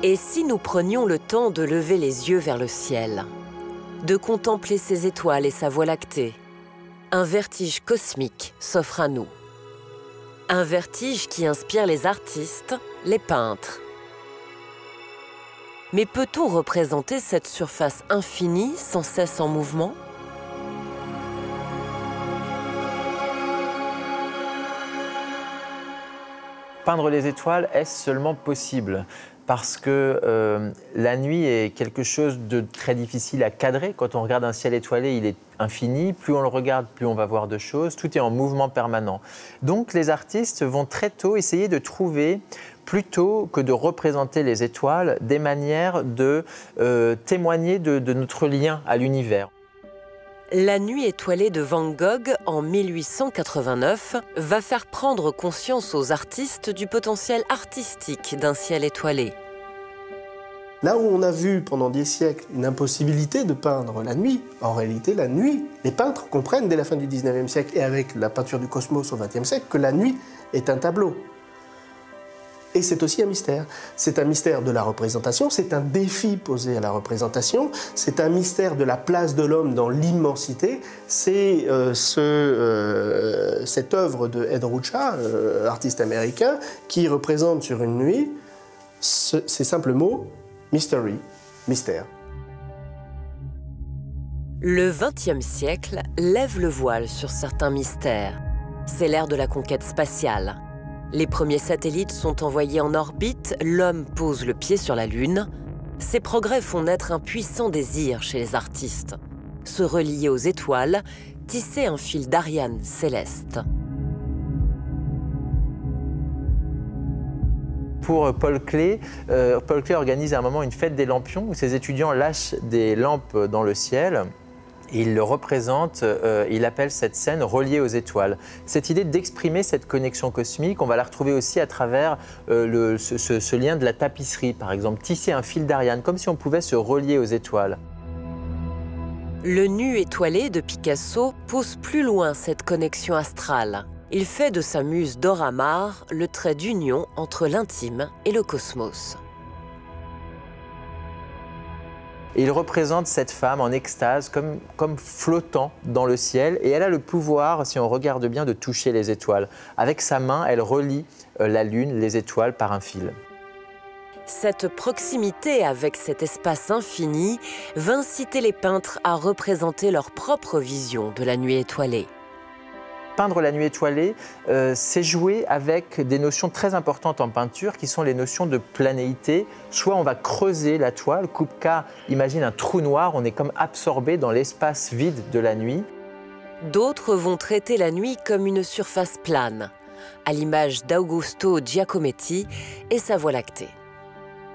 Et si nous prenions le temps de lever les yeux vers le ciel, de contempler ses étoiles et sa voie lactée, un vertige cosmique s'offre à nous. Un vertige qui inspire les artistes, les peintres. Mais peut-on représenter cette surface infinie sans cesse en mouvement ? Peindre les étoiles, est-ce seulement possible ? Parce que la nuit est quelque chose de très difficile à cadrer. Quand on regarde un ciel étoilé, il est infini. Plus on le regarde, plus on va voir de choses. Tout est en mouvement permanent. Donc les artistes vont très tôt essayer de trouver, plutôt que de représenter les étoiles, des manières de témoigner de notre lien à l'univers. La nuit étoilée de Van Gogh en 1889 va faire prendre conscience aux artistes du potentiel artistique d'un ciel étoilé. Là où on a vu pendant des siècles une impossibilité de peindre la nuit, en réalité la nuit, les peintres comprennent dès la fin du 19e siècle et avec la peinture du cosmos au 20e siècle que la nuit est un tableau. Et c'est aussi un mystère. C'est un mystère de la représentation, c'est un défi posé à la représentation, c'est un mystère de la place de l'homme dans l'immensité. C'est cette œuvre de Ed Ruscha, artiste américain, qui représente sur une nuit ces simples mots, mystery, mystère. Le XXe siècle lève le voile sur certains mystères. C'est l'ère de la conquête spatiale. Les premiers satellites sont envoyés en orbite, l'homme pose le pied sur la Lune. Ces progrès font naître un puissant désir chez les artistes. Se relier aux étoiles, tisser un fil d'Ariane céleste. Pour Paul Klee organise à un moment une fête des lampions où ses étudiants lâchent des lampes dans le ciel. Et il le représente, il appelle cette scène « reliée aux étoiles ». Cette idée d'exprimer cette connexion cosmique, on va la retrouver aussi à travers ce lien de la tapisserie, par exemple. Tisser un fil d'Ariane, comme si on pouvait se relier aux étoiles. Le nu étoilé de Picasso pousse plus loin cette connexion astrale. Il fait de sa muse Dora Maar le trait d'union entre l'intime et le cosmos. Et il représente cette femme en extase, comme flottant dans le ciel. Et elle a le pouvoir, si on regarde bien, de toucher les étoiles. Avec sa main, elle relie la Lune, les étoiles, par un fil. Cette proximité avec cet espace infini va inciter les peintres à représenter leur propre vision de la nuit étoilée. Peindre la nuit étoilée, c'est jouer avec des notions très importantes en peinture qui sont les notions de planéité. Soit on va creuser la toile, Kupka imagine un trou noir, on est comme absorbé dans l'espace vide de la nuit. D'autres vont traiter la nuit comme une surface plane, à l'image d'Augusto Giacometti et sa Voie lactée.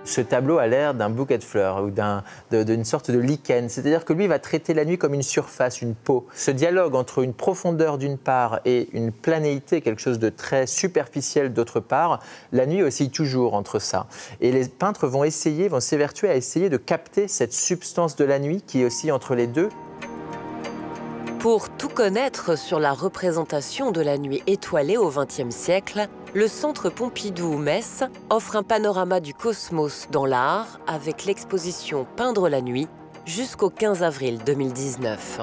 Ce tableau a l'air d'un bouquet de fleurs ou d'une sorte de lichen. C'est-à-dire que lui va traiter la nuit comme une surface, une peau. Ce dialogue entre une profondeur d'une part et une planéité, quelque chose de très superficiel d'autre part, la nuit oscille toujours entre ça. Et les peintres vont s'évertuer à essayer de capter cette substance de la nuit qui oscille entre les deux. Pour tout connaître sur la représentation de la nuit étoilée au XXe siècle, le Centre Pompidou-Metz offre un panorama du cosmos dans l'art avec l'exposition Peindre la nuit jusqu'au 15 avril 2019.